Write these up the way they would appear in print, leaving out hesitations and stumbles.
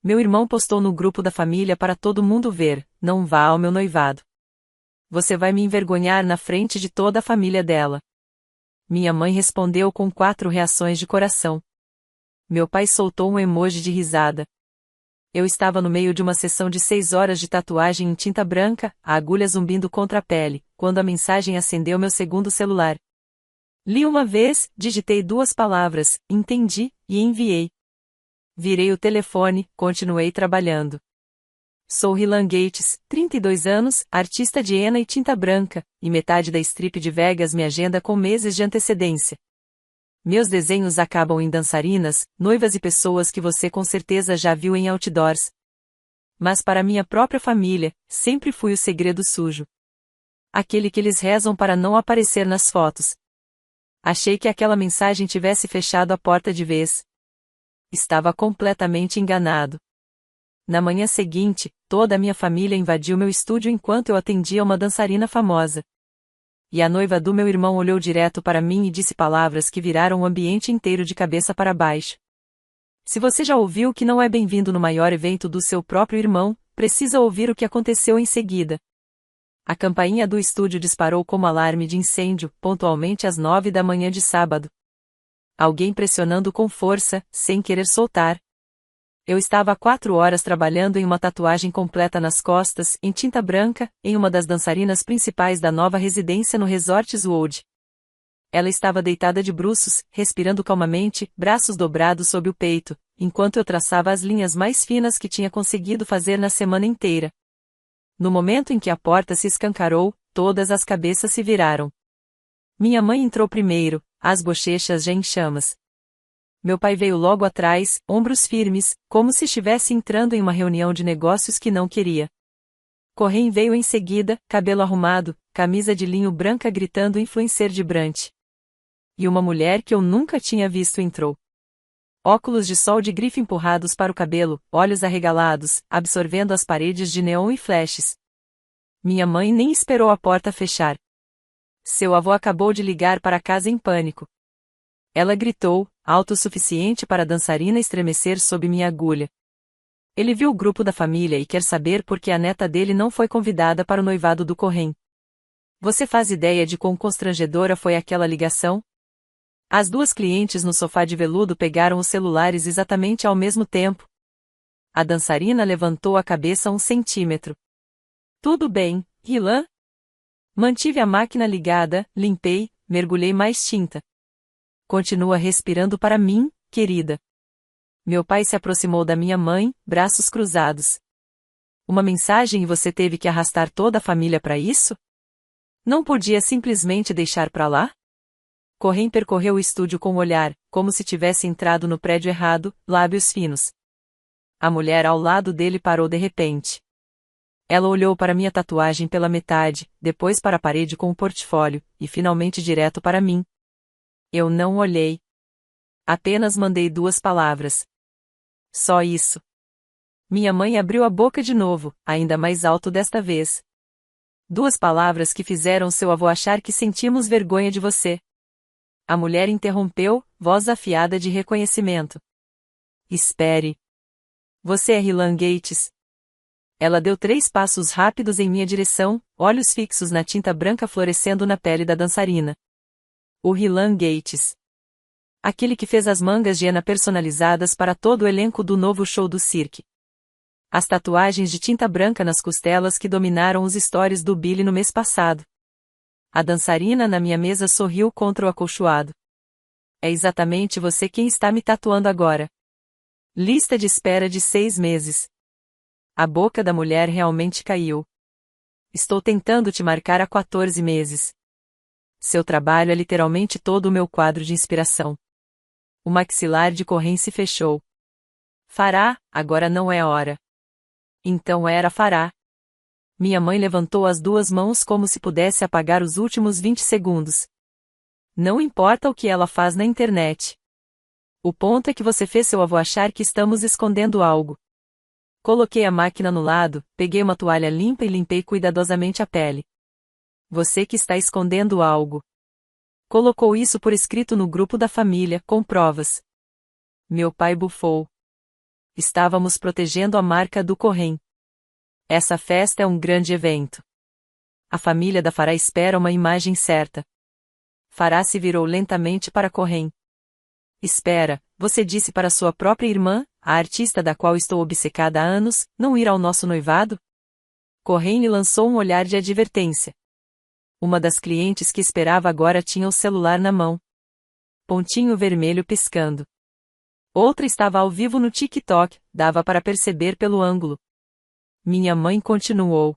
Meu irmão postou no grupo da família para todo mundo ver: não vá ao meu noivado. Você vai me envergonhar na frente de toda a família dela. Minha mãe respondeu com 4 reações de coração. Meu pai soltou um emoji de risada. Eu estava no meio de uma sessão de 6 horas de tatuagem em tinta branca, a agulha zumbindo contra a pele, quando a mensagem acendeu meu segundo celular. Li uma vez, digitei 2 palavras, entendi, e enviei. Virei o telefone, continuei trabalhando. Sou Rylan Gates, 32 anos, artista de henna e tinta branca, e metade da strip de Vegas me agenda com meses de antecedência. Meus desenhos acabam em dançarinas, noivas e pessoas que você com certeza já viu em outdoors. Mas para minha própria família, sempre fui o segredo sujo. Aquele que eles rezam para não aparecer nas fotos. Achei que aquela mensagem tivesse fechado a porta de vez. Estava completamente enganado. Na manhã seguinte, toda a minha família invadiu meu estúdio enquanto eu atendia uma dançarina famosa. E a noiva do meu irmão olhou direto para mim e disse palavras que viraram o ambiente inteiro de cabeça para baixo. Se você já ouviu que não é bem-vindo no maior evento do seu próprio irmão, precisa ouvir o que aconteceu em seguida. A campainha do estúdio disparou como alarme de incêndio, pontualmente às 9 da manhã de sábado. Alguém pressionando com força, sem querer soltar. Eu estava há 4 horas trabalhando em uma tatuagem completa nas costas, em tinta branca, em uma das dançarinas principais da nova residência no Resort Wold. Ela estava deitada de bruços, respirando calmamente, braços dobrados sob o peito, enquanto eu traçava as linhas mais finas que tinha conseguido fazer na semana inteira. No momento em que a porta se escancarou, todas as cabeças se viraram. Minha mãe entrou primeiro, as bochechas já em chamas. Meu pai veio logo atrás, ombros firmes, como se estivesse entrando em uma reunião de negócios que não queria. Corrêa veio em seguida, cabelo arrumado, camisa de linho branca gritando influencer de Brant. E uma mulher que eu nunca tinha visto entrou. Óculos de sol de grife empurrados para o cabelo, olhos arregalados, absorvendo as paredes de neon e flashes. Minha mãe nem esperou a porta fechar. Seu avô acabou de ligar para casa em pânico. Ela gritou, alto o suficiente para a dançarina estremecer sob minha agulha. Ele viu o grupo da família e quer saber por que a neta dele não foi convidada para o noivado do Corrêa. Você faz ideia de quão constrangedora foi aquela ligação? As 2 clientes no sofá de veludo pegaram os celulares exatamente ao mesmo tempo. A dançarina levantou a cabeça 1 centímetro. Tudo bem, Rylan? Mantive a máquina ligada, limpei, mergulhei mais tinta. Continua respirando para mim, querida. Meu pai se aproximou da minha mãe, braços cruzados. Uma mensagem e você teve que arrastar toda a família para isso? Não podia simplesmente deixar para lá? Corrêa percorreu o estúdio com o olhar, como se tivesse entrado no prédio errado, lábios finos. A mulher ao lado dele parou de repente. Ela olhou para minha tatuagem pela metade, depois para a parede com o portfólio, e finalmente direto para mim. Eu não olhei. Apenas mandei 2 palavras. Só isso. Minha mãe abriu a boca de novo, ainda mais alto desta vez. 2 palavras que fizeram seu avô achar que sentimos vergonha de você. A mulher interrompeu, voz afiada de reconhecimento. Espere. Você é Rylan Gates? Ela deu 3 passos rápidos em minha direção, olhos fixos na tinta branca florescendo na pele da dançarina. O Rylan Gates. Aquele que fez as mangas de henna personalizadas para todo o elenco do novo show do Cirque. As tatuagens de tinta branca nas costelas que dominaram os stories do Billy no mês passado. A dançarina na minha mesa sorriu contra o acolchoado. É exatamente você quem está me tatuando agora. Lista de espera de 6 meses. A boca da mulher realmente caiu. Estou tentando te marcar há 14 meses. Seu trabalho é literalmente todo o meu quadro de inspiração. O maxilar de Corrêa se fechou. Fará, agora não é hora. Então era fará. Minha mãe levantou as 2 mãos como se pudesse apagar os últimos 20 segundos. Não importa o que ela faz na internet. O ponto é que você fez seu avô achar que estamos escondendo algo. Coloquei a máquina no lado, peguei uma toalha limpa e limpei cuidadosamente a pele. Você que está escondendo algo. Colocou isso por escrito no grupo da família, com provas. Meu pai bufou. Estávamos protegendo a marca do Correm. Essa festa é um grande evento. A família da Farah espera uma imagem certa. Farah se virou lentamente para Correm. Espera, você disse para sua própria irmã, a artista da qual estou obcecada há anos, não ir ao nosso noivado? Correm lhe lançou um olhar de advertência. Uma das clientes que esperava agora tinha o celular na mão. Pontinho vermelho piscando. Outra estava ao vivo no TikTok, dava para perceber pelo ângulo. Minha mãe continuou.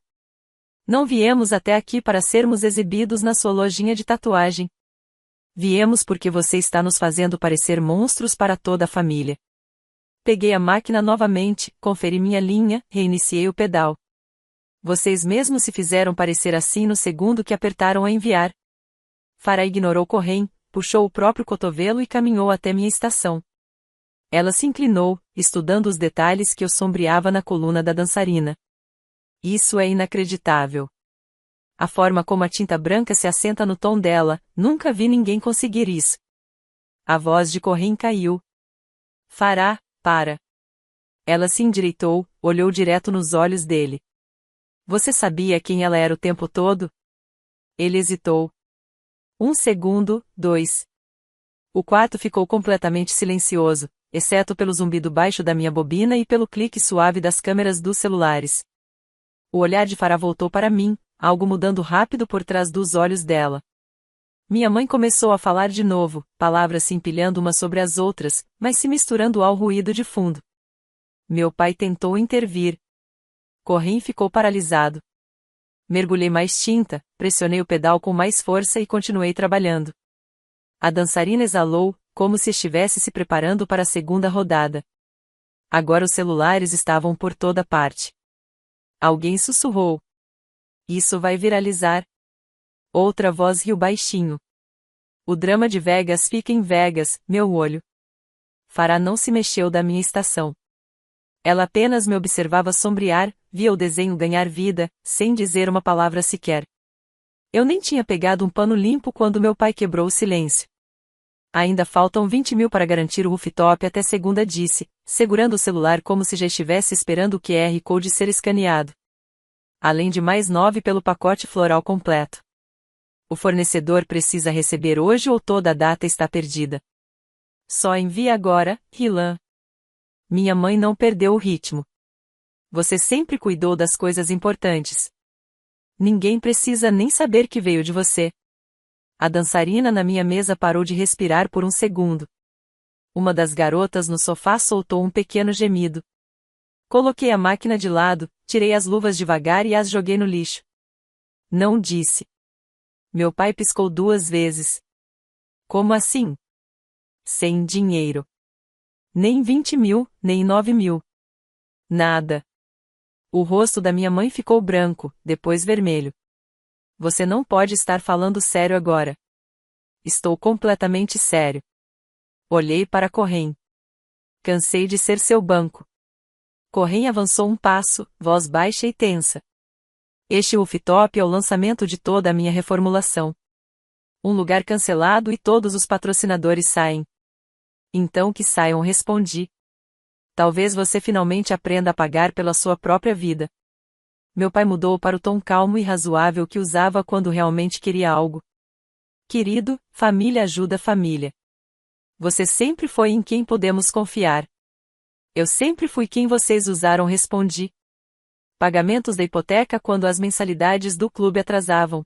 Não viemos até aqui para sermos exibidos na sua lojinha de tatuagem. Viemos porque você está nos fazendo parecer monstros para toda a família. Peguei a máquina novamente, conferi minha linha, reiniciei o pedal. Vocês mesmos se fizeram parecer assim no segundo que apertaram a enviar. Farah ignorou Correm, puxou o próprio cotovelo e caminhou até minha estação. Ela se inclinou, estudando os detalhes que eu sombreava na coluna da dançarina. Isso é inacreditável. A forma como a tinta branca se assenta no tom dela, nunca vi ninguém conseguir isso. A voz de Correm caiu. Farah, para. Ela se endireitou, olhou direto nos olhos dele. Você sabia quem ela era o tempo todo? Ele hesitou. 1 segundo, 2. O quarto ficou completamente silencioso, exceto pelo zumbido baixo da minha bobina e pelo clique suave das câmeras dos celulares. O olhar de Farah voltou para mim, algo mudando rápido por trás dos olhos dela. Minha mãe começou a falar de novo, palavras se empilhando umas sobre as outras, mas se misturando ao ruído de fundo. Meu pai tentou intervir. Correm ficou paralisado. Mergulhei mais tinta, pressionei o pedal com mais força e continuei trabalhando. A dançarina exalou, como se estivesse se preparando para a segunda rodada. Agora os celulares estavam por toda parte. Alguém sussurrou. Isso vai viralizar. Outra voz riu baixinho. O drama de Vegas fica em Vegas, meu olho. Farah não se mexeu da minha estação. Ela apenas me observava sombrear, via o desenho ganhar vida, sem dizer uma palavra sequer. Eu nem tinha pegado um pano limpo quando meu pai quebrou o silêncio. Ainda faltam 20 mil para garantir o rooftop até segunda, disse, segurando o celular como se já estivesse esperando o QR Code ser escaneado. Além de mais 9 pelo pacote floral completo. O fornecedor precisa receber hoje ou toda a data está perdida. Só envie agora, Rilan. Minha mãe não perdeu o ritmo. Você sempre cuidou das coisas importantes. Ninguém precisa nem saber que veio de você. A dançarina na minha mesa parou de respirar por um segundo. Uma das garotas no sofá soltou um pequeno gemido. Coloquei a máquina de lado, tirei as luvas devagar e as joguei no lixo. Não disse. Meu pai piscou 2 vezes. Como assim? Sem dinheiro. Nem 20 mil, nem 9 mil. Nada. O rosto da minha mãe ficou branco, depois vermelho. Você não pode estar falando sério agora. Estou completamente sério. Olhei para Correm. Cansei de ser seu banco. Correm avançou um passo, voz baixa e tensa. Este rooftop é o lançamento de toda a minha reformulação. Um lugar cancelado e todos os patrocinadores saem. Então que saiam, respondi. Talvez você finalmente aprenda a pagar pela sua própria vida. Meu pai mudou para o tom calmo e razoável que usava quando realmente queria algo. Querido, família ajuda família. Você sempre foi em quem podemos confiar. Eu sempre fui quem vocês usaram, respondi. Pagamentos da hipoteca quando as mensalidades do clube atrasavam.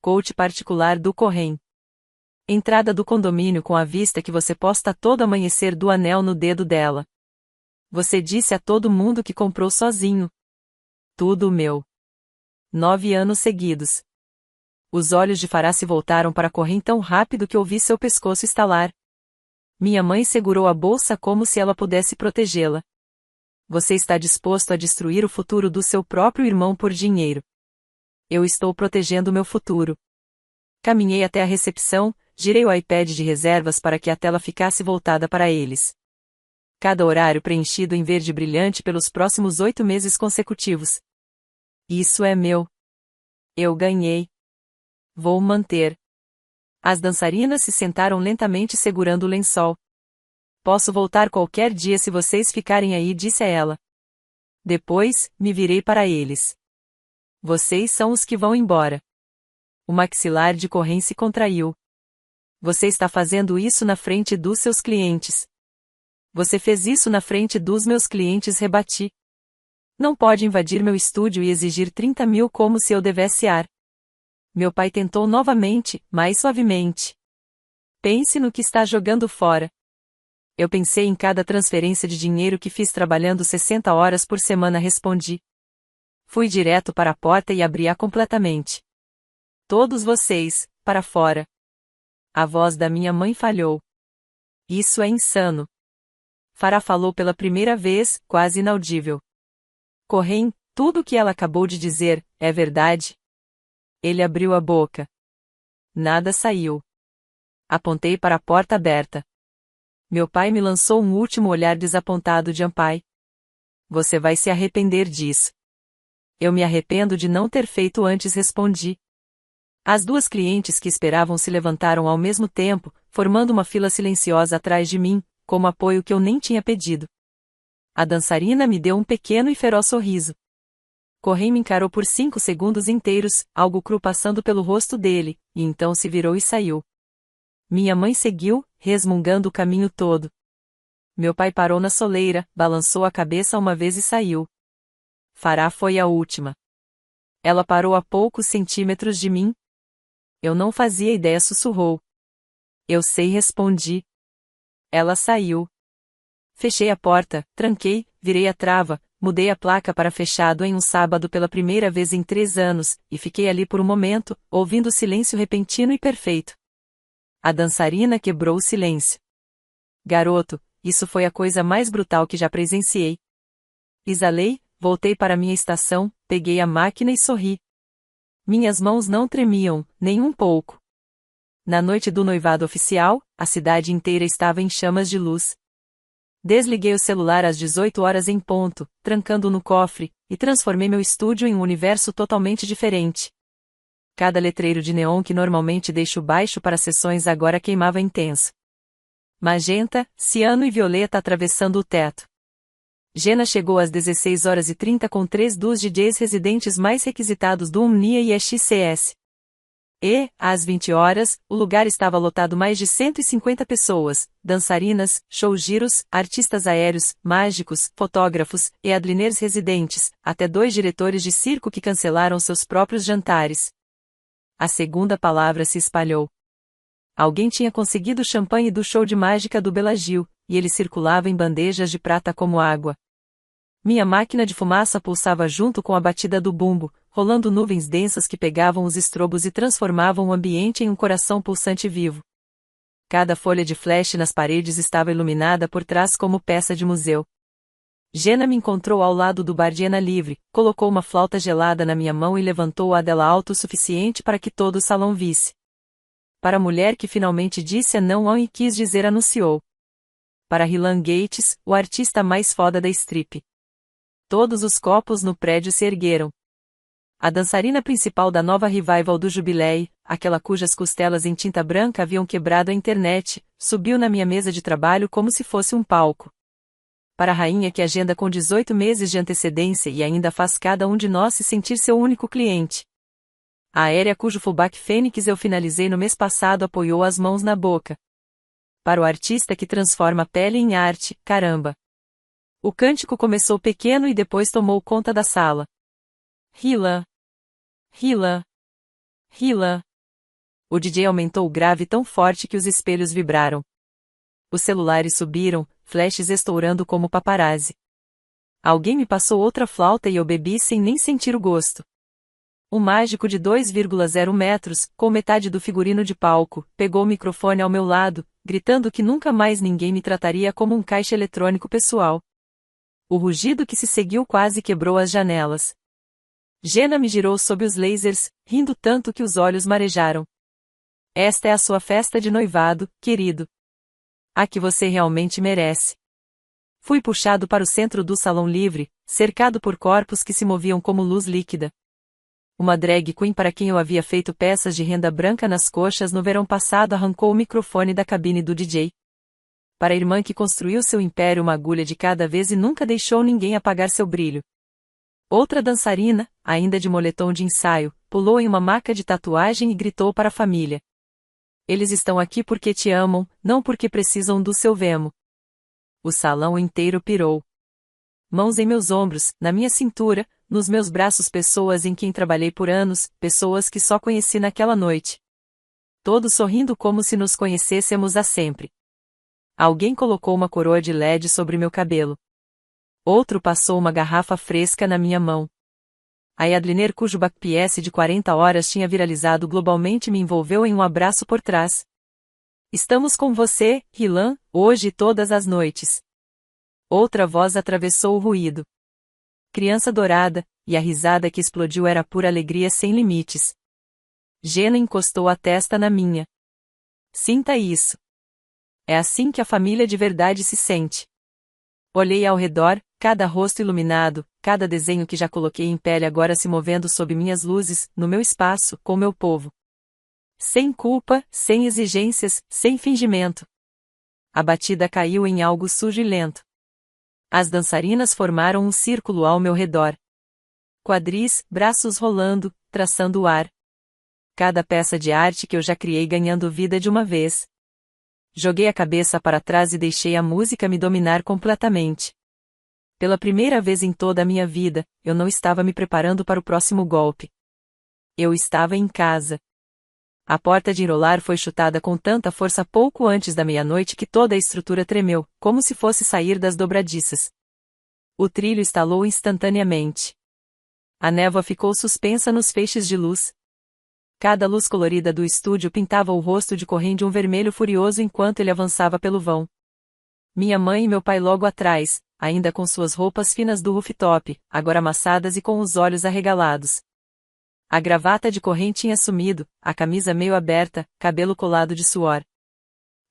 Coach particular do Correm. Entrada do condomínio com a vista que você posta todo amanhecer do anel no dedo dela. Você disse a todo mundo que comprou sozinho. Tudo meu. 9 anos seguidos. Os olhos de Farah se voltaram para Correm tão rápido que ouvi seu pescoço estalar. Minha mãe segurou a bolsa como se ela pudesse protegê-la. Você está disposto a destruir o futuro do seu próprio irmão por dinheiro. Eu estou protegendo meu futuro. Caminhei até a recepção, girei o iPad de reservas para que a tela ficasse voltada para eles. Cada horário preenchido em verde brilhante pelos próximos 8 meses consecutivos. Isso é meu. Eu ganhei. Vou manter. As dançarinas se sentaram lentamente segurando o lençol. Posso voltar qualquer dia se vocês ficarem aí, disse ela. Depois, me virei para eles. Vocês são os que vão embora. O maxilar de Corrêa se contraiu. Você está fazendo isso na frente dos seus clientes. Você fez isso na frente dos meus clientes, rebati. Não pode invadir meu estúdio e exigir 30 mil como se eu devesse ar. Meu pai tentou novamente, mais suavemente. Pense no que está jogando fora. Eu pensei em cada transferência de dinheiro que fiz trabalhando 60 horas por semana, respondi. Fui direto para a porta e abri-a completamente. Todos vocês, para fora. A voz da minha mãe falhou. Isso é insano. Farah falou pela primeira vez, quase inaudível. Corrêa, tudo o que ela acabou de dizer, é verdade? Ele abriu a boca. Nada saiu. Apontei para a porta aberta. Meu pai me lançou um último olhar desapontado de pai. Você vai se arrepender disso. Eu me arrependo de não ter feito antes, respondi. As duas clientes que esperavam se levantaram ao mesmo tempo, formando uma fila silenciosa atrás de mim, como apoio que eu nem tinha pedido. A dançarina me deu um pequeno e feroz sorriso. Corrêa me encarou por 5 segundos inteiros, algo cru passando pelo rosto dele, e então se virou e saiu. Minha mãe seguiu, resmungando o caminho todo. Meu pai parou na soleira, balançou a cabeça uma vez e saiu. Farah foi a última. Ela parou a poucos centímetros de mim. Eu não fazia ideia, sussurrou. Eu sei, respondi. Ela saiu. Fechei a porta, tranquei, virei a trava, mudei a placa para fechado em um sábado pela primeira vez em 3 anos, e fiquei ali por um momento, ouvindo o silêncio repentino e perfeito. A dançarina quebrou o silêncio. Garoto, isso foi a coisa mais brutal que já presenciei. Exalei, voltei para minha estação, peguei a máquina e sorri. Minhas mãos não tremiam, nem um pouco. Na noite do noivado oficial, a cidade inteira estava em chamas de luz. Desliguei o celular às 18 horas em ponto, trancando-o no cofre, e transformei meu estúdio em um universo totalmente diferente. Cada letreiro de neon que normalmente deixo baixo para sessões agora queimava intenso. Magenta, ciano e violeta atravessando o teto. Jenna chegou às 16h30 com 3 dos DJs residentes mais requisitados do Omnia e XCS. E, às 20 horas, o lugar estava lotado, mais de 150 pessoas, dançarinas, showgiros, artistas aéreos, mágicos, fotógrafos, e adliners residentes, até 2 diretores de circo que cancelaram seus próprios jantares. A segunda palavra se espalhou. Alguém tinha conseguido o champanhe do show de mágica do Bellagio, e ele circulava em bandejas de prata como água. Minha máquina de fumaça pulsava junto com a batida do bumbo, rolando nuvens densas que pegavam os estrobos e transformavam o ambiente em um coração pulsante vivo. Cada folha de flash nas paredes estava iluminada por trás como peça de museu. Jenna me encontrou ao lado do bar de Ana Livre, colocou uma flauta gelada na minha mão e levantou-a dela alto o suficiente para que todo o salão visse. Para a mulher que finalmente disse não ao e quis dizer anunciou. Para Rylan Gates, o artista mais foda da strip. Todos os copos no prédio se ergueram. A dançarina principal da nova revival do Jubilee, aquela cujas costelas em tinta branca haviam quebrado a internet, subiu na minha mesa de trabalho como se fosse um palco. Para a rainha que agenda com 18 meses de antecedência e ainda faz cada um de nós se sentir seu único cliente. A aérea cujo fullback Fênix eu finalizei no mês passado apoiou as mãos na boca. Para o artista que transforma a pele em arte, caramba. O cântico começou pequeno e depois tomou conta da sala. Rylan. Rylan. Rylan. O DJ aumentou o grave tão forte que os espelhos vibraram. Os celulares subiram, flashes estourando como paparazzi. Alguém me passou outra flauta e eu bebi sem nem sentir o gosto. Um mágico de 2,0 metros, com metade do figurino de palco, pegou o microfone ao meu lado, gritando que nunca mais ninguém me trataria como um caixa eletrônico pessoal. O rugido que se seguiu quase quebrou as janelas. Jenna me girou sob os lasers, rindo tanto que os olhos marejaram. Esta é a sua festa de noivado, querido. A que você realmente merece. Fui puxado para o centro do salão livre, cercado por corpos que se moviam como luz líquida. Uma drag queen para quem eu havia feito peças de renda branca nas coxas no verão passado arrancou o microfone da cabine do DJ. Para a irmã que construiu seu império uma agulha de cada vez e nunca deixou ninguém apagar seu brilho. Outra dançarina, ainda de moletom de ensaio, pulou em uma maca de tatuagem e gritou para a família. Eles estão aqui porque te amam, não porque precisam do seu vemo. O salão inteiro pirou. Mãos em meus ombros, na minha cintura, nos meus braços, pessoas em quem trabalhei por anos, pessoas que só conheci naquela noite. Todos sorrindo como se nos conhecêssemos há sempre. Alguém colocou uma coroa de LED sobre meu cabelo. Outro passou uma garrafa fresca na minha mão. A Yadliner, cujo backpiece de 40 horas tinha viralizado globalmente, me envolveu em um abraço por trás. Estamos com você, Hilan, hoje e todas as noites. Outra voz atravessou o ruído. Criança dourada, e a risada que explodiu era pura alegria sem limites. Jenna encostou a testa na minha. Sinta isso. É assim que a família de verdade se sente. Olhei ao redor, cada rosto iluminado, cada desenho que já coloquei em pele agora se movendo sob minhas luzes, no meu espaço, com meu povo. Sem culpa, sem exigências, sem fingimento. A batida caiu em algo sujo e lento. As dançarinas formaram um círculo ao meu redor. Quadris, braços rolando, traçando o ar. Cada peça de arte que eu já criei ganhando vida de uma vez. Joguei a cabeça para trás e deixei a música me dominar completamente. Pela primeira vez em toda a minha vida, eu não estava me preparando para o próximo golpe. Eu estava em casa. A porta de enrolar foi chutada com tanta força pouco antes da meia-noite que toda a estrutura tremeu, como se fosse sair das dobradiças. O trilho estalou instantaneamente. A névoa ficou suspensa nos feixes de luz. Cada luz colorida do estúdio pintava o rosto de Corrêa de um vermelho furioso enquanto ele avançava pelo vão. Minha mãe e meu pai logo atrás, ainda com suas roupas finas do rooftop, agora amassadas e com os olhos arregalados. A gravata de Corrêa tinha sumido, a camisa meio aberta, cabelo colado de suor.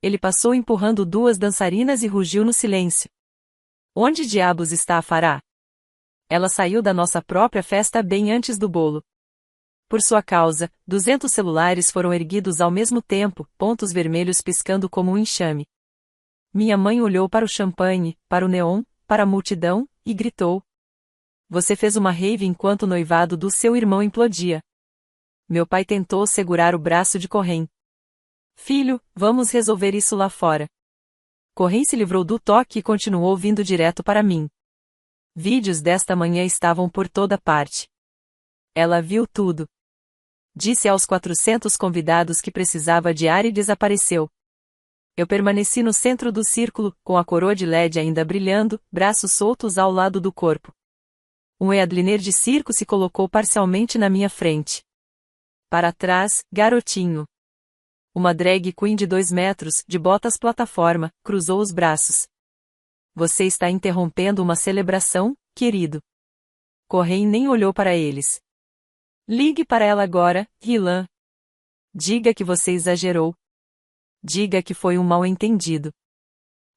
Ele passou empurrando duas dançarinas e rugiu no silêncio. Onde diabos está a Farah? Ela saiu da nossa própria festa bem antes do bolo. Por sua causa, 200 celulares foram erguidos ao mesmo tempo, pontos vermelhos piscando como um enxame. Minha mãe olhou para o champanhe, para o neon, para a multidão, e gritou. Você fez uma rave enquanto o noivado do seu irmão implodia. Meu pai tentou segurar o braço de Corrêa. Filho, vamos resolver isso lá fora. Corrêa se livrou do toque e continuou vindo direto para mim. Vídeos desta manhã estavam por toda parte. Ela viu tudo. Disse aos 400 convidados que precisava de ar e desapareceu. Eu permaneci no centro do círculo, com a coroa de LED ainda brilhando, braços soltos ao lado do corpo. Um headliner de circo se colocou parcialmente na minha frente. Para trás, garotinho. Uma drag queen de 2 metros, de botas plataforma, cruzou os braços. Você está interrompendo uma celebração, querido. Corrêa nem olhou para eles. Ligue para ela agora, Hilan. Diga que você exagerou. Diga que foi um mal-entendido.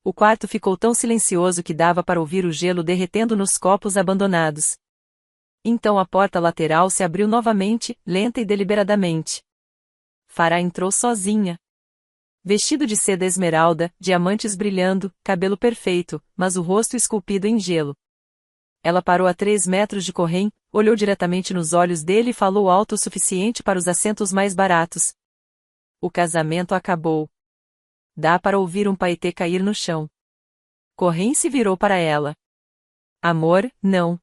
O quarto ficou tão silencioso que dava para ouvir o gelo derretendo nos copos abandonados. Então a porta lateral se abriu novamente, lenta e deliberadamente. Farah entrou sozinha. Vestido de seda esmeralda, diamantes brilhando, cabelo perfeito, mas o rosto esculpido em gelo. Ela parou a 3 metros de Corrêa, olhou diretamente nos olhos dele e falou alto o suficiente para os assentos mais baratos. O casamento acabou. Dá para ouvir um paetê cair no chão. Corrêa se virou para ela. Amor, não.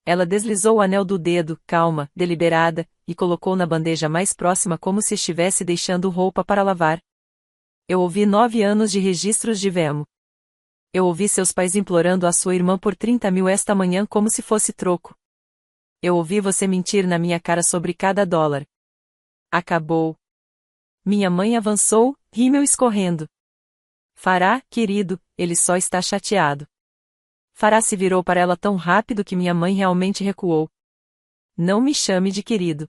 Ela deslizou o anel do dedo, calma, deliberada, e colocou na bandeja mais próxima como se estivesse deixando roupa para lavar. Eu ouvi 9 anos de registros de Vemo. Eu ouvi seus pais implorando a sua irmã por 30 mil esta manhã como se fosse troco. Eu ouvi você mentir na minha cara sobre cada dólar. Acabou. Minha mãe avançou, rímel escorrendo. Farah, querido, ele só está chateado. Farah se virou para ela tão rápido que minha mãe realmente recuou. Não me chame de querido.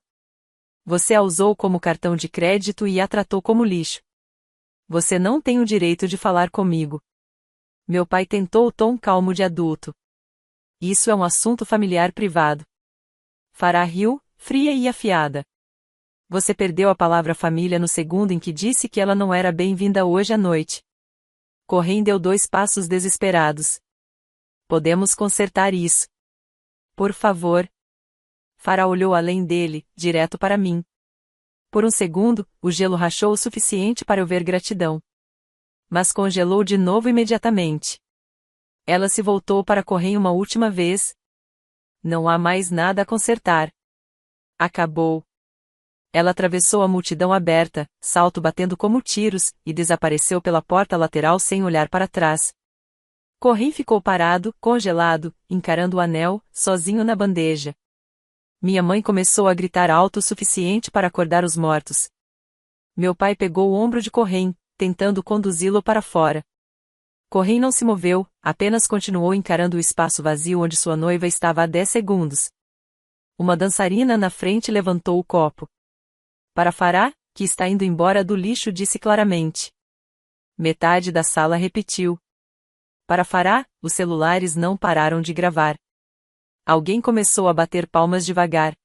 Você a usou como cartão de crédito e a tratou como lixo. Você não tem o direito de falar comigo. Meu pai tentou o tom calmo de adulto. Isso é um assunto familiar privado. Farah riu, fria e afiada. Você perdeu a palavra família no segundo em que disse que ela não era bem-vinda hoje à noite. Correm deu 2 passos desesperados. Podemos consertar isso. Por favor. Farah olhou além dele, direto para mim. Por um segundo, o gelo rachou o suficiente para eu ver gratidão. Mas congelou de novo imediatamente. Ela se voltou para Correm uma última vez. Não há mais nada a consertar. Acabou. Ela atravessou a multidão aberta, salto batendo como tiros, e desapareceu pela porta lateral sem olhar para trás. Correm ficou parado, congelado, encarando o anel, sozinho na bandeja. Minha mãe começou a gritar alto o suficiente para acordar os mortos. Meu pai pegou o ombro de Correm, tentando conduzi-lo para fora. Correm não se moveu, apenas continuou encarando o espaço vazio onde sua noiva estava há 10 segundos. Uma dançarina na frente levantou o copo. Para Farah, que está indo embora do lixo, disse claramente. Metade da sala repetiu. Para Farah, os celulares não pararam de gravar. Alguém começou a bater palmas devagar.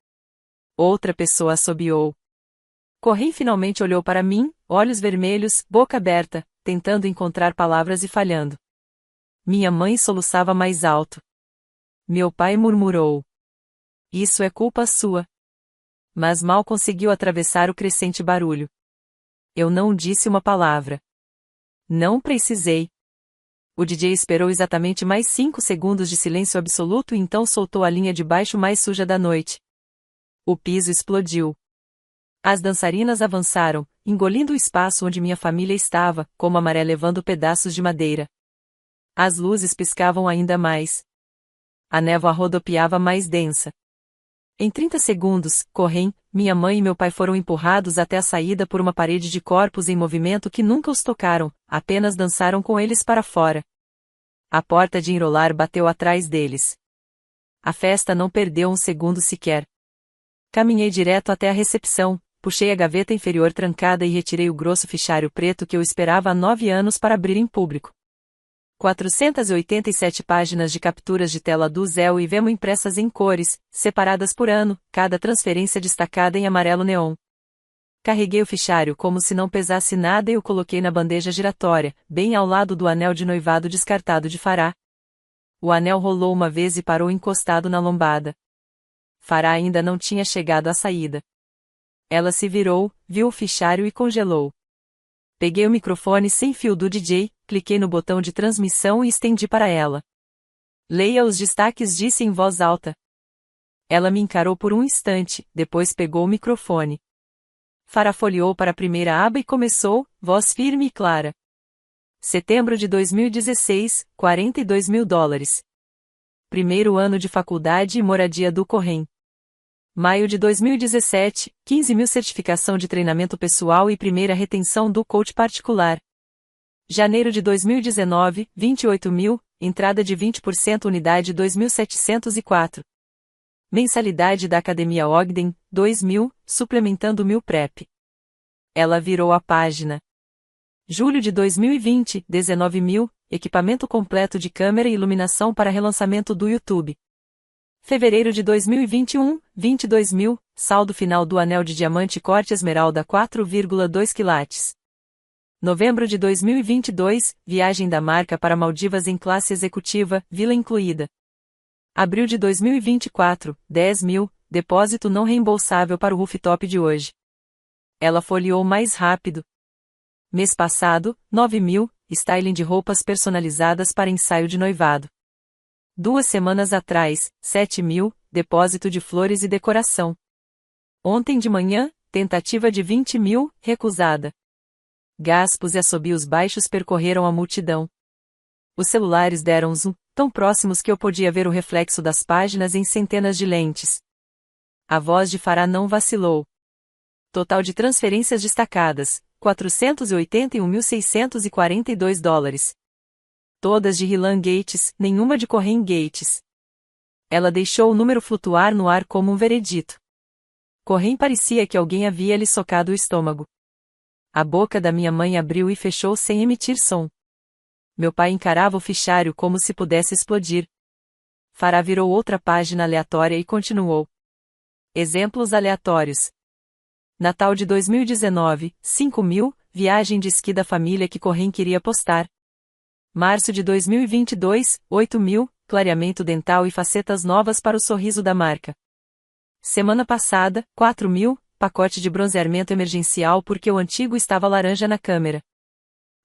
Outra pessoa assobiou. Correm finalmente olhou para mim, olhos vermelhos, boca aberta, tentando encontrar palavras e falhando. Minha mãe soluçava mais alto. Meu pai murmurou. Isso é culpa sua. Mas mal conseguiu atravessar o crescente barulho. Eu não disse uma palavra. Não precisei. O DJ esperou exatamente mais 5 segundos de silêncio absoluto e então soltou a linha de baixo mais suja da noite. O piso explodiu. As dançarinas avançaram, engolindo o espaço onde minha família estava, como a maré levando pedaços de madeira. As luzes piscavam ainda mais. A névoa rodopiava mais densa. Em 30 segundos, Correm, minha mãe e meu pai foram empurrados até a saída por uma parede de corpos em movimento que nunca os tocaram, apenas dançaram com eles para fora. A porta de enrolar bateu atrás deles. A festa não perdeu um segundo sequer. Caminhei direto até a recepção, puxei a gaveta inferior trancada e retirei o grosso fichário preto que eu esperava há 9 anos para abrir em público. 487 páginas de capturas de tela do Zéu e Vemo impressas em cores, separadas por ano, cada transferência destacada em amarelo neon. Carreguei o fichário como se não pesasse nada e o coloquei na bandeja giratória, bem ao lado do anel de noivado descartado de Farah. O anel rolou uma vez e parou encostado na lombada. Farah ainda não tinha chegado à saída. Ela se virou, viu o fichário e congelou. Peguei o microfone sem fio do DJ, cliquei no botão de transmissão e estendi para ela. Leia os destaques, disse em voz alta. Ela me encarou por um instante, depois pegou o microfone. Farah folheou para a primeira aba e começou, voz firme e clara. Setembro de 2016, $42.000. Primeiro ano de faculdade e moradia do Correm. Maio de 2017, 15.000 certificação de treinamento pessoal e primeira retenção do coach particular. Janeiro de 2019, 28.000, entrada de 20% unidade 2.704. Mensalidade da Academia Ogden, 2.000, suplementando 1.000 PrEP. Ela virou a página. Julho de 2020, 19.000, equipamento completo de câmera e iluminação para relançamento do YouTube. Fevereiro de 2021, 22.000, saldo final do anel de diamante corte esmeralda 4,2 quilates. Novembro de 2022, viagem da marca para Maldivas em classe executiva, vila incluída. Abril de 2024, 10.000, depósito não reembolsável para o rooftop de hoje. Ela folheou mais rápido. Mês passado, 9.000, styling de roupas personalizadas para ensaio de noivado. 2 semanas atrás, 7.000, depósito de flores e decoração. Ontem de manhã, tentativa de 20.000, recusada. Gaspos e assobios baixos percorreram a multidão. Os celulares deram zoom, tão próximos que eu podia ver o reflexo das páginas em centenas de lentes. A voz de Farah não vacilou. Total de transferências destacadas, $481.642. Todas de Hilan Gates, nenhuma de Correm Gates. Ela deixou o número flutuar no ar como um veredito. Correm parecia que alguém havia lhe socado o estômago. A boca da minha mãe abriu e fechou sem emitir som. Meu pai encarava o fichário como se pudesse explodir. Farah virou outra página aleatória e continuou. Exemplos aleatórios. Natal de 2019, 5.000, viagem de esqui da família que Correm queria postar. Março de 2022, 8.000, clareamento dental e facetas novas para o sorriso da marca. Semana passada, 4.000, pacote de bronzeamento emergencial porque o antigo estava laranja na câmera.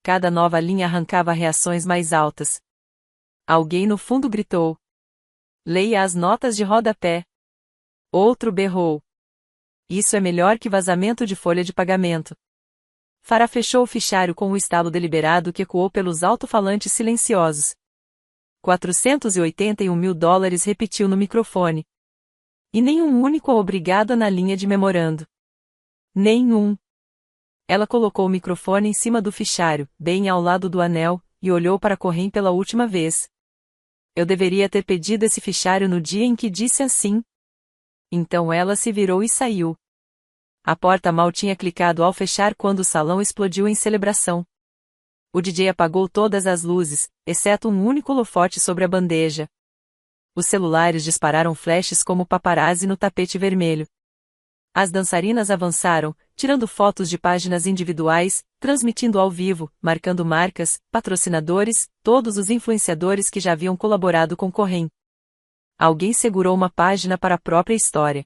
Cada nova linha arrancava reações mais altas. Alguém no fundo gritou: "Leia as notas de rodapé." Outro berrou: "Isso é melhor que vazamento de folha de pagamento." Farah fechou o fichário com um estalo deliberado que ecoou pelos alto-falantes silenciosos. $481 mil, repetiu no microfone. E nenhum único obrigado na linha de memorando. Nenhum. Ela colocou o microfone em cima do fichário, bem ao lado do anel, e olhou para Corrêa pela última vez. Eu deveria ter pedido esse fichário no dia em que disse assim. Então ela se virou e saiu. A porta mal tinha clicado ao fechar quando o salão explodiu em celebração. O DJ apagou todas as luzes, exceto um único holofote sobre a bandeja. Os celulares dispararam flashes como paparazzi no tapete vermelho. As dançarinas avançaram, tirando fotos de páginas individuais, transmitindo ao vivo, marcando marcas, patrocinadores, todos os influenciadores que já haviam colaborado com Corrêa. Alguém segurou uma página para a própria história.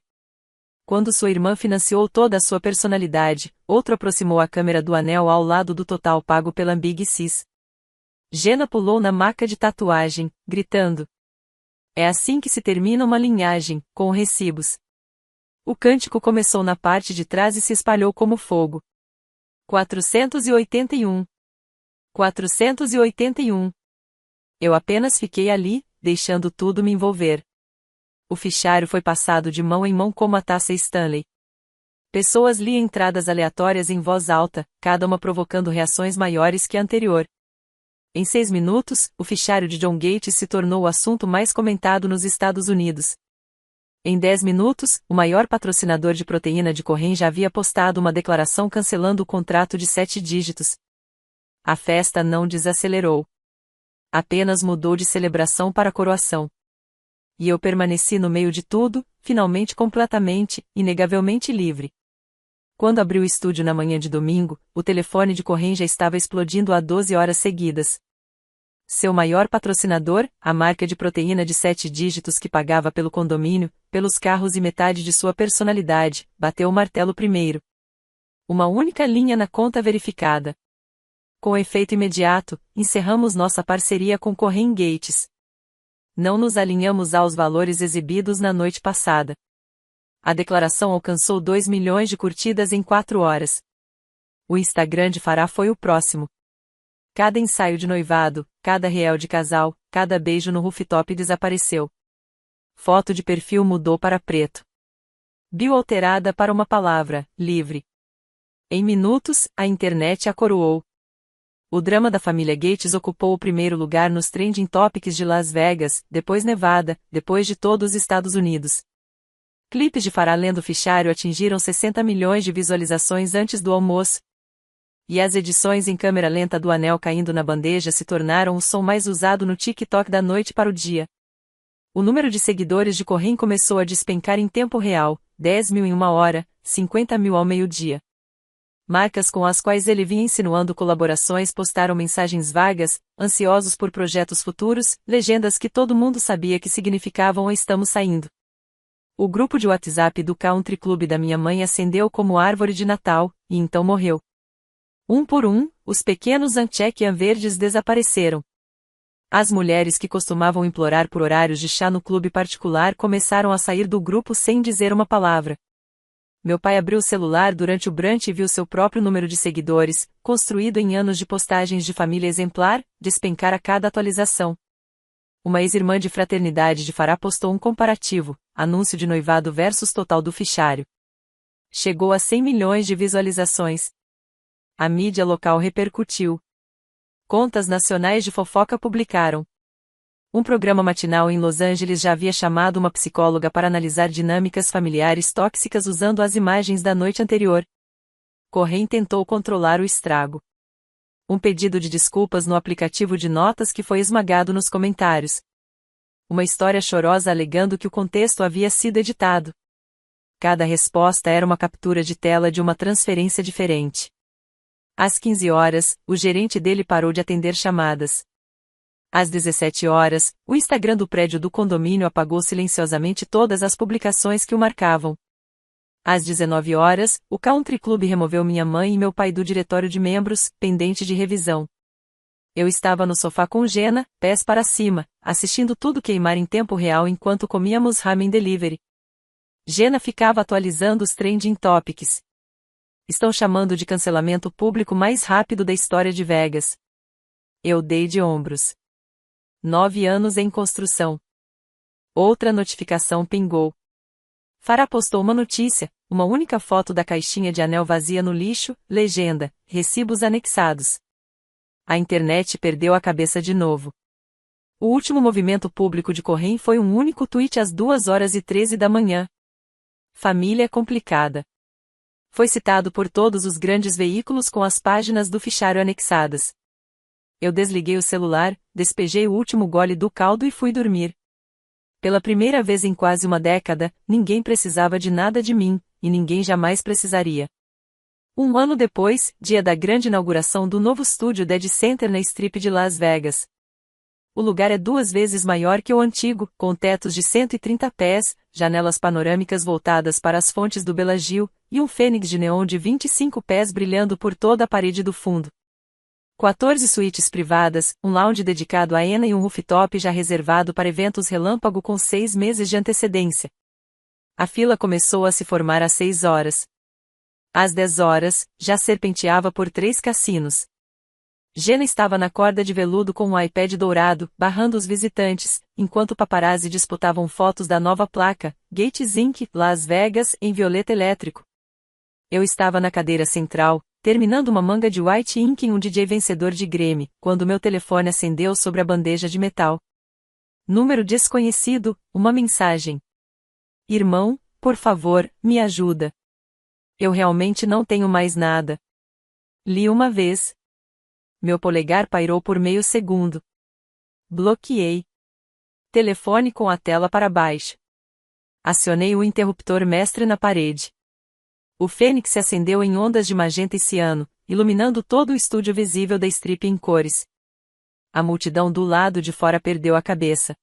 Quando sua irmã financiou toda a sua personalidade, outro aproximou a câmera do anel ao lado do total pago pela Big Sis. Jenna pulou na maca de tatuagem, gritando: "É assim que se termina uma linhagem, com recibos." O cântico começou na parte de trás e se espalhou como fogo. 481. 481. Eu apenas fiquei ali, deixando tudo me envolver. O fichário foi passado de mão em mão como a taça Stanley. Pessoas liam entradas aleatórias em voz alta, cada uma provocando reações maiores que a anterior. Em 6 minutos, o fichário de John Gates se tornou o assunto mais comentado nos Estados Unidos. Em 10 minutos, o maior patrocinador de proteína de Corrêa já havia postado uma declaração cancelando o contrato de 7 dígitos. A festa não desacelerou. Apenas mudou de celebração para coroação. E eu permaneci no meio de tudo, finalmente completamente, inegavelmente livre. Quando abri o estúdio na manhã de domingo, o telefone de Corrêa já estava explodindo há 12 horas seguidas. Seu maior patrocinador, a marca de proteína de 7 dígitos que pagava pelo condomínio, pelos carros e metade de sua personalidade, bateu o martelo primeiro. Uma única linha na conta verificada. Com efeito imediato, encerramos nossa parceria com Corrêa Gates. Não nos alinhamos aos valores exibidos na noite passada. A declaração alcançou 2 milhões de curtidas em 4 horas. O Instagram de Farah foi o próximo. Cada ensaio de noivado, cada réu de casal, cada beijo no rooftop desapareceu. Foto de perfil mudou para preto. Bio alterada para uma palavra, livre. Em minutos, a internet a coroou. O drama da família Gates ocupou o primeiro lugar nos trending topics de Las Vegas, depois Nevada, depois de todos os Estados Unidos. Clipes de Farah lendo o fichário atingiram 60 milhões de visualizações antes do almoço. E as edições em câmera lenta do anel caindo na bandeja se tornaram o som mais usado no TikTok da noite para o dia. O número de seguidores de Corrêa começou a despencar em tempo real, 10 mil em 1 hora, 50 mil ao meio-dia. Marcas com as quais ele vinha insinuando colaborações postaram mensagens vagas, ansiosos por projetos futuros, legendas que todo mundo sabia que significavam "estamos saindo." O grupo de WhatsApp do Country Club da minha mãe acendeu como árvore de Natal, e então morreu. Um por um, os pequenos Anchekian verdes desapareceram. As mulheres que costumavam implorar por horários de chá no clube particular começaram a sair do grupo sem dizer uma palavra. Meu pai abriu o celular durante o brunch e viu seu próprio número de seguidores, construído em anos de postagens de família exemplar, despencar a cada atualização. Uma ex-irmã de fraternidade de Farah postou um comparativo, anúncio de noivado versus total do fichário. Chegou a 100 milhões de visualizações. A mídia local repercutiu. Contas nacionais de fofoca publicaram. Um programa matinal em Los Angeles já havia chamado uma psicóloga para analisar dinâmicas familiares tóxicas usando as imagens da noite anterior. Corrêa tentou controlar o estrago. Um pedido de desculpas no aplicativo de notas que foi esmagado nos comentários. Uma história chorosa alegando que o contexto havia sido editado. Cada resposta era uma captura de tela de uma transferência diferente. Às 15 horas, o gerente dele parou de atender chamadas. Às 17 horas, o Instagram do prédio do condomínio apagou silenciosamente todas as publicações que o marcavam. Às 19 horas, o Country Club removeu minha mãe e meu pai do diretório de membros, pendente de revisão. Eu estava no sofá com Jenna, pés para cima, assistindo tudo queimar em tempo real enquanto comíamos ramen delivery. Jenna ficava atualizando os trending topics. Estão chamando de cancelamento público mais rápido da história de Vegas. Eu dei de ombros. 9 anos em construção. Outra notificação pingou. Farah postou uma notícia, uma única foto da caixinha de anel vazia no lixo, legenda, recibos anexados. A internet perdeu a cabeça de novo. O último movimento público de Corrêa foi um único tweet às 2h13 da manhã. Família complicada. Foi citado por todos os grandes veículos com as páginas do fichário anexadas. Eu desliguei o celular, despejei o último gole do caldo e fui dormir. Pela primeira vez em quase uma década, ninguém precisava de nada de mim, e ninguém jamais precisaria. Um ano depois, dia da grande inauguração do novo estúdio Dead Center na Strip de Las Vegas. O lugar é 2 vezes maior que o antigo, com tetos de 130 pés, janelas panorâmicas voltadas para as fontes do Bellagio, e um fênix de neon de 25 pés brilhando por toda a parede do fundo. 14 suítes privadas, um lounge dedicado a Ena e um rooftop já reservado para eventos relâmpago com 6 meses de antecedência. A fila começou a se formar às 6 horas. Às 10 horas, já serpenteava por 3 cassinos. Jenna estava na corda de veludo com um iPad dourado, barrando os visitantes, enquanto paparazzi disputavam fotos da nova placa, Gates Inc., Las Vegas, em violeta elétrico. Eu estava na cadeira central, terminando uma manga de White Ink em um DJ vencedor de Grammy, quando meu telefone acendeu sobre a bandeja de metal. Número desconhecido, uma mensagem. Irmão, por favor, me ajuda. Eu realmente não tenho mais nada. Li uma vez. Meu polegar pairou por meio segundo. Bloqueei. Telefone com a tela para baixo. Acionei o interruptor mestre na parede. O fênix se acendeu em ondas de magenta e ciano, iluminando todo o estúdio visível da Strip em cores. A multidão do lado de fora perdeu a cabeça.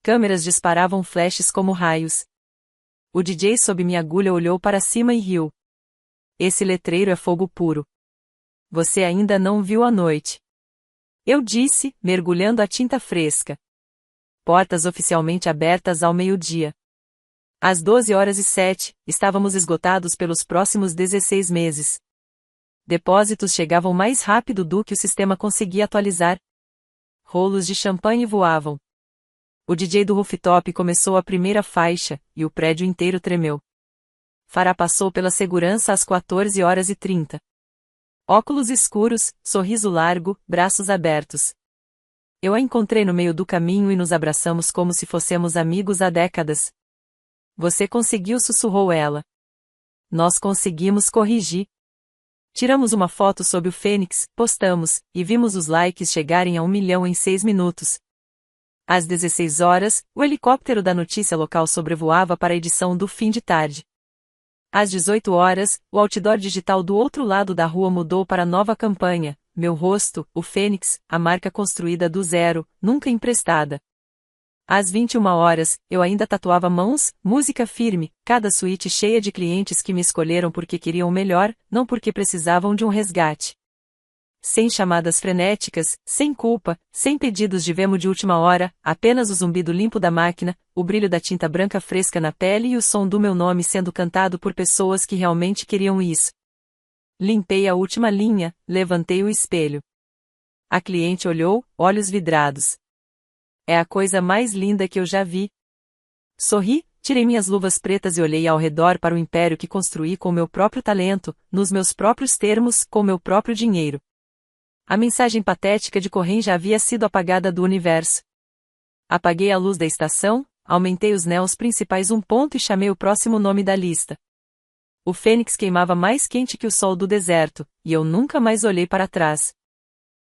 Câmeras disparavam flashes como raios. O DJ sob minha agulha olhou para cima e riu. Esse letreiro é fogo puro. Você ainda não viu a noite. Eu disse, mergulhando a tinta fresca. Portas oficialmente abertas ao meio-dia. Às 12h07, estávamos esgotados pelos próximos 16 meses. Depósitos chegavam mais rápido do que o sistema conseguia atualizar. Rolos de champanhe voavam. O DJ do rooftop começou a primeira faixa, e o prédio inteiro tremeu. Farah passou pela segurança às 14h30. Óculos escuros, sorriso largo, braços abertos. Eu a encontrei no meio do caminho e nos abraçamos como se fôssemos amigos há décadas. Você conseguiu, sussurrou ela. Nós conseguimos corrigir. Tiramos uma foto sob o fênix, postamos, e vimos os likes chegarem a 1 milhão em 6 minutos. Às 16 horas, o helicóptero da notícia local sobrevoava para a edição do fim de tarde. Às 18 horas, o outdoor digital do outro lado da rua mudou para a nova campanha, Meu Rosto, o Fênix, a marca construída do zero, nunca emprestada. Às 21 horas, eu ainda tatuava mãos, música firme, cada suíte cheia de clientes que me escolheram porque queriam o melhor, não porque precisavam de um resgate. Sem chamadas frenéticas, sem culpa, sem pedidos de vemo de última hora, apenas o zumbido limpo da máquina, o brilho da tinta branca fresca na pele e o som do meu nome sendo cantado por pessoas que realmente queriam isso. Limpei a última linha, levantei o espelho. A cliente olhou, olhos vidrados. É a coisa mais linda que eu já vi. Sorri, tirei minhas luvas pretas e olhei ao redor para o império que construí com meu próprio talento, nos meus próprios termos, com meu próprio dinheiro. A mensagem patética de Corrêa já havia sido apagada do universo. Apaguei a luz da estação, aumentei os néons principais um ponto e chamei o próximo nome da lista. O fênix queimava mais quente que o sol do deserto, e eu nunca mais olhei para trás.